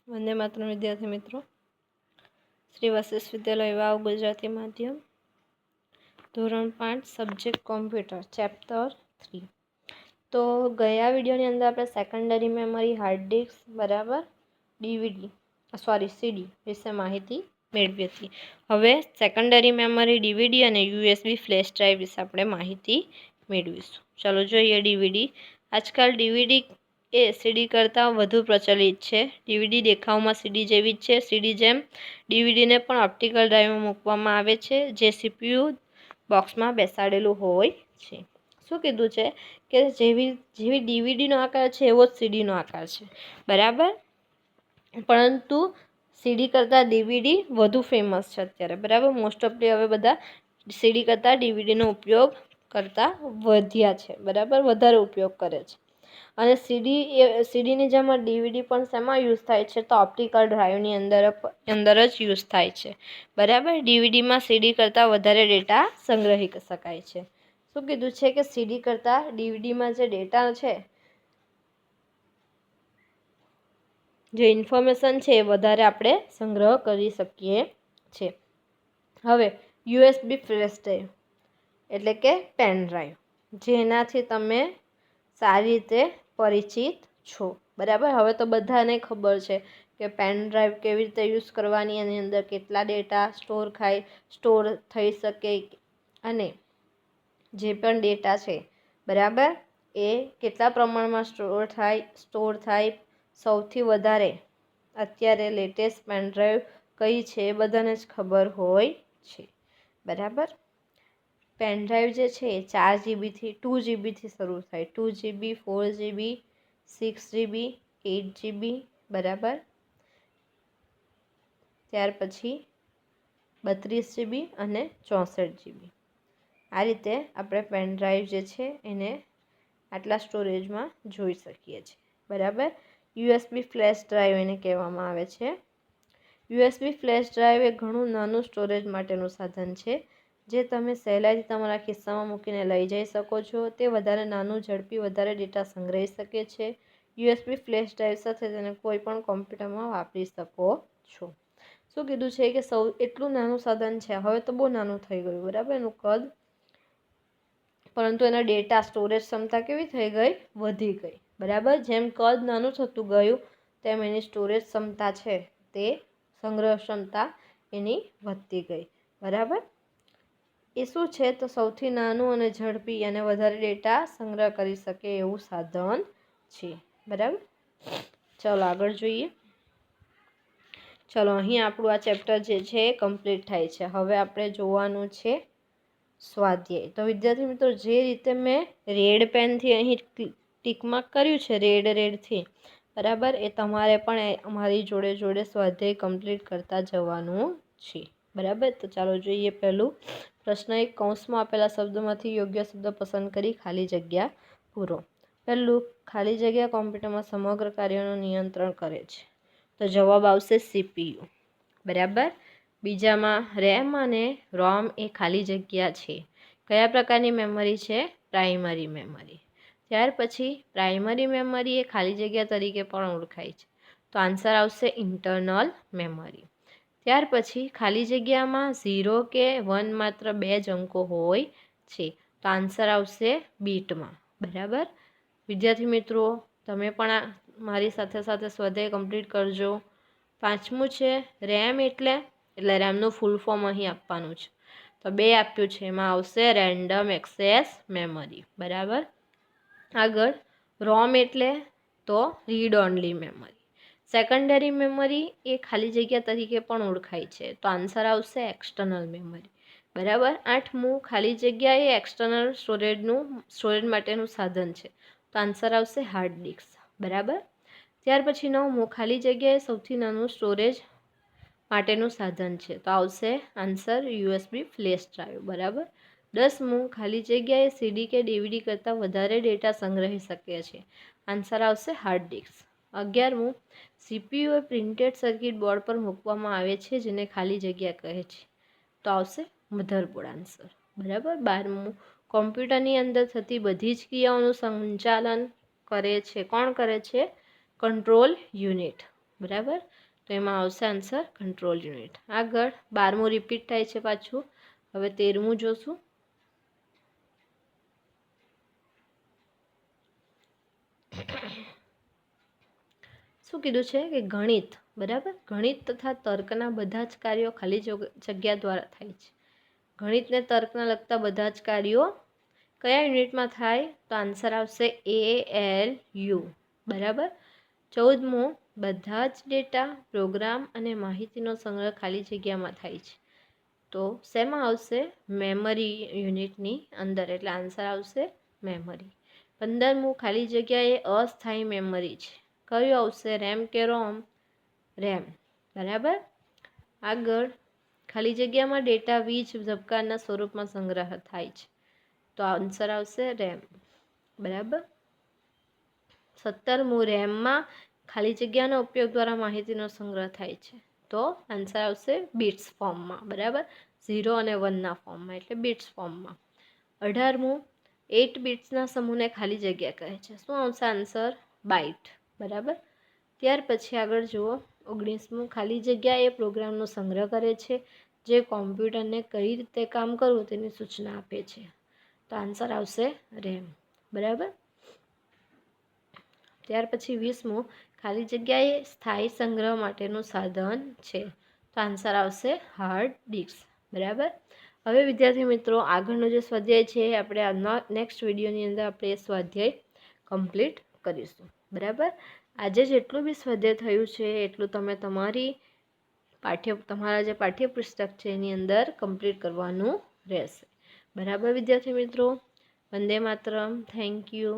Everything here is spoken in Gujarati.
વંદે માતરમ વિદ્યાર્થી મિત્રો, શ્રી વશિષ્ઠ વિદ્યાલય વાવ ગુજરાતી માધ્યમ ધોરણ 5 સબ્જેક્ટ કોમ્પ્યુટર ચેપ્ટર 3. તો ગયા વિડીયોની અંદર આપણે સેકન્ડરી મેમરી હાર્ડ ડિસ્ક બરાબર સીડી વિશે માહિતી મેળવી હતી. હવે સેકન્ડરી મેમરી ડીવીડી અને યુએસબી ફ્લેશ ડ્રાઈવ વિશે આપણે માહિતી મેળવીશું. ચાલો જોઈએ ડીવીડી. આજકાલ ડીવીડી એ સીડી કરતાં વધુ પ્રચલિત છે. ડીવીડી દેખાવમાં સીડી જેવી જ છે. સીડી જેમ ડીવીડીને પણ ઓપ્ટિકલ ડ્રાઈવમાં મૂકવામાં આવે છે, જે સીપીયુ બોક્સમાં બેસાડેલું હોય છે. શું કીધું છે કે જેવી ડીવીડીનો આકાર છે એવો જ સીડીનો આકાર છે, બરાબર. પરંતુ સીડી કરતાં ડીવીડી વધુ ફેમસ છે અત્યારે, બરાબર. મોસ્ટ ઓફલી હવે બધા સીડી કરતાં ડીવીડીનો ઉપયોગ કરતાં વધ્યા છે, બરાબર, વધારે ઉપયોગ કરે છે. અને સીડીની જેમ ડીવીડી પણ શેમાં યુઝ થાય છે? તો ઓપ્ટિકલ ડ્રાઈવની અંદર જ યુઝ થાય છે, બરાબર. ડીવીડીમાં સીડી કરતાં વધારે ડેટા સંગ્રહી શકાય છે. શું કીધું છે કે સીડી કરતાં ડીવીડીમાં જે ડેટા છે, જે ઇન્ફોર્મેશન છે એ વધારે આપણે સંગ્રહ કરી શકીએ છીએ. હવે યુએસબી ફ્લેશ ડ્રાઈવ એટલે કે પેન ડ્રાઈવ, જેનાથી તમે સારી રીતે પરિચિત છો, બરાબર. હવે તો બધાને ખબર છે કે પેન ડ્રાઈવ કેવી રીતે યુઝ કરવાની, એની અંદર કેટલા ડેટા સ્ટોર થઈ શકે અને જે પણ ડેટા છે, બરાબર, એ કેટલા પ્રમાણમાં સ્ટોર થાય. સૌથી વધારે અત્યારે લેટેસ્ટ પેન ડ્રાઈવ કઈ છે એ બધાને જ ખબર હોય છે, બરાબર. પેન ડ્રાઈવ જે છે એ 4 જીબીથી 2 જીબીથી શરૂ થાય. 2 જીબી, 4 જીબી, 6 જીબી, 8 જીબી, બરાબર. ત્યાર પછી 32 જીબી અને 64 જીબી. આ રીતે આપણે પેન ડ્રાઈવ જે છે એને આટલા સ્ટોરેજમાં જોઈ શકીએ છીએ, બરાબર. યુએસબી ફ્લેશ ડ્રાઈવ એને કહેવામાં આવે છે. યુએસબી ફ્લેશ ડ્રાઈવ એ ઘણું નાનું સ્ટોરેજ માટેનું સાધન છે, જે તમે સહેલાઈથી તમારા ખિસ્સામાં મૂકીને લઈ જઈ શકો છો. તે વધારે નાનું, ઝડપી, વધારે ડેટા સંગ્રહી શકે છે. યુએસબી ફ્લેશ ડ્રાઈવ સાથે તેને કોઈ પણ કોમ્પ્યુટરમાં વાપરી શકો છો. શું કીધું છે કે એટલું નાનું સાધન છે, હવે તો બહુ નાનું થઈ ગયું, બરાબર, એનું કદ. પરંતુ એના ડેટા સ્ટોરેજ ક્ષમતા કેવી થઈ ગઈ? વધી ગઈ, બરાબર. જેમ કદ નાનું થતું ગયું તેમ એની સ્ટોરેજ ક્ષમતા છે તે સંગ્રહ ક્ષમતા એની વધતી ગઈ, બરાબર. એ શું છે તો સૌથી નાનું અને ઝડપી અને વધારે ડેટા સંગ્રહ કરી શકે એવું સાધન છે, બરાબર. ચાલો આગળ જોઈએ. ચલો અહીં આપણું આ ચેપ્ટર જે છે એ કમ્પ્લીટ થાય છે. હવે આપણે જોવાનું છે સ્વાધ્યાય. તો વિદ્યાર્થી મિત્રો, જે રીતે મેં રેડ પેનથી અહીં ટીકમાર્ક કર્યું છે, રેડથી, બરાબર, એ તમારે પણ અમારી જોડે સ્વાધ્યાય કમ્પ્લીટ કરતા જવાનું છે, બરાબર. તો ચાલો જોઈએ. પહેલું પ્રશ્ન 1, કૌંસમાં આપેલા શબ્દોમાંથી યોગ્ય શબ્દ પસંદ કરી ખાલી જગ્યા પૂરો. પહેલું, ખાલી જગ્યા કોમ્પ્યુટરમાં સમગ્ર કાર્યોનું નિયંત્રણ કરે છે. તો જવાબ આવશે સીપીયુ, બરાબર. બીજામાં રેમ અને રોમ એ ખાલી જગ્યા છે. કયા પ્રકારની મેમરી છે? Primary memory. ત્યાર પછી પ્રાઇમરી મેમરી એ ખાલી જગ્યા તરીકે પણ ઓળખાય છે. તો આન્સર આવશે ઇન્ટરનલ મેમરી. ત્યાર પછી ખાલી જગ્યામાં 0 કે 1 માત્ર 2 જ અંકો હોય છે. તો આન્સર આવશે બીટમાં, બરાબર. વિદ્યાર્થી મિત્રો, તમે પણ મારી સાથે સ્વાધ્યાય કમ્પ્લીટ કરજો. પાંચમું છે રેમ એટલે રેમનું ફૂલ ફોર્મ અહીં આપવાનું છે. તો 2 આપ્યું છે, એમાં આવશે રેન્ડમ એક્સેસ મેમરી, બરાબર. આગળ રોમ એટલે તો read only memory. Secondary memory એ ખાલી જગ્યા તરીકે પણ ઓળખાય છે. તો આન્સર આવશે એક્સટર્નલ મેમરી, બરાબર. આઠમું, ખાલી જગ્યા એ એક્સટર્નલ સ્ટોરેજ માટેનું સાધન છે. તો આન્સર આવશે હાર્ડ ડિસ્ક, બરાબર. ત્યાર પછી 9મું, ખાલી જગ્યા એ સૌથી નાનું સ્ટોરેજ માટેનું સાધન છે. તો આવશે આન્સર યુએસબી ફ્લેશ ડ્રાઈવ, બરાબર. 10મું, ખાલી જગ્યા એ સીડી કે ડીવીડી કરતાં વધારે ડેટા સંગ્રહી શકે છે. આન્સર આવશે હાર્ડ ડિસ્ક. 11મું, સીપીયુ એ પ્રિન્ટેડ સર્કિટ બોર્ડ પર મૂકવામાં આવે છે, જેને ખાલી જગ્યા કહે છે. તો આવશે મધરબોર્ડ, આન્સર, બરાબર. 12મું, કોમ્પ્યુટરની અંદર થતી બધી જ ક્રિયાઓનું સંચાલન કરે છે. કોણ કરે છે? કંટ્રોલ યુનિટ, બરાબર. તો એમાં આવશે આન્સર કંટ્રોલ યુનિટ. આગળ 12મું રિપીટ થાય છે પાછું. હવે 13મું જોશું. શું કીધું છે કે ગણિત, બરાબર. ગણિત તથા તર્કના બધા જ કાર્યો ખાલી જગ્યા દ્વારા થાય છે. ગણિતને તર્કના લગતા બધા જ કાર્યો કયા યુનિટમાં થાય? તો આન્સર આવશે ALU, બરાબર. 14મું, બધા જ ડેટા, પ્રોગ્રામ અને માહિતીનો સંગ્રહ ખાલી જગ્યામાં થાય છે. તો શેમાં આવશે? મેમરી યુનિટની અંદર, એટલે આન્સર આવશે મેમરી. 15મું, ખાલી જગ્યા એ અસ્થાયી મેમરી છે. કયું આવશે? રેમ કે રોમ? રેમ, બરાબર. આગળ, ખાલી જગ્યામાં ડેટા વીજ ઝબકારના સ્વરૂપમાં સંગ્રહ થાય છે. તો આન્સર આવશે રેમ, બરાબર. 17મું, રેમમાં ખાલી જગ્યાના ઉપયોગ દ્વારા માહિતીનો સંગ્રહ થાય છે. તો આન્સર આવશે બિટ્સ ફોર્મમાં, બરાબર. 0 અને 1ના ફોર્મમાં, એટલે બિટ્સ ફોર્મમાં. 18મું, 8 બિટ્સના સમૂહને ખાલી જગ્યા કહે છે. શું આવશે આન્સર? બાઇટ, બરાબર. ત્યાર પછી આગળ જુઓ. 19મું, ખાલી જગ્યા એ પ્રોગ્રામનો સંગ્રહ કરે છે જે કોમ્પ્યુટરને કઈ રીતે કામ કરવું તેની સૂચના આપે છે. તો આન્સર આવશે રેમ, બરાબર. ત્યાર પછી 20મું, ખાલી જગ્યા એ સ્થાયી સંગ્રહ માટેનું સાધન છે. તો આન્સર આવશે હાર્ડ ડિસ્ક, બરાબર. હવે વિદ્યાર્થી મિત્રો, આગળનો જે સ્વાધ્યાય છે આપણે નેક્સ્ટ વિડીયોની અંદર આપણે એ સ્વાધ્યાય કમ્પ્લીટ કરીશું, બરાબર. આજે જેટલું બી સ્વાધ્યાય થયું છે એટલું તમે તમારા જે પાઠ્યપુસ્તક છે એની અંદર કમ્પ્લીટ કરવાનું રહેશે, બરાબર વિદ્યાર્થી મિત્રો. વંદે માતરમ. Thank you.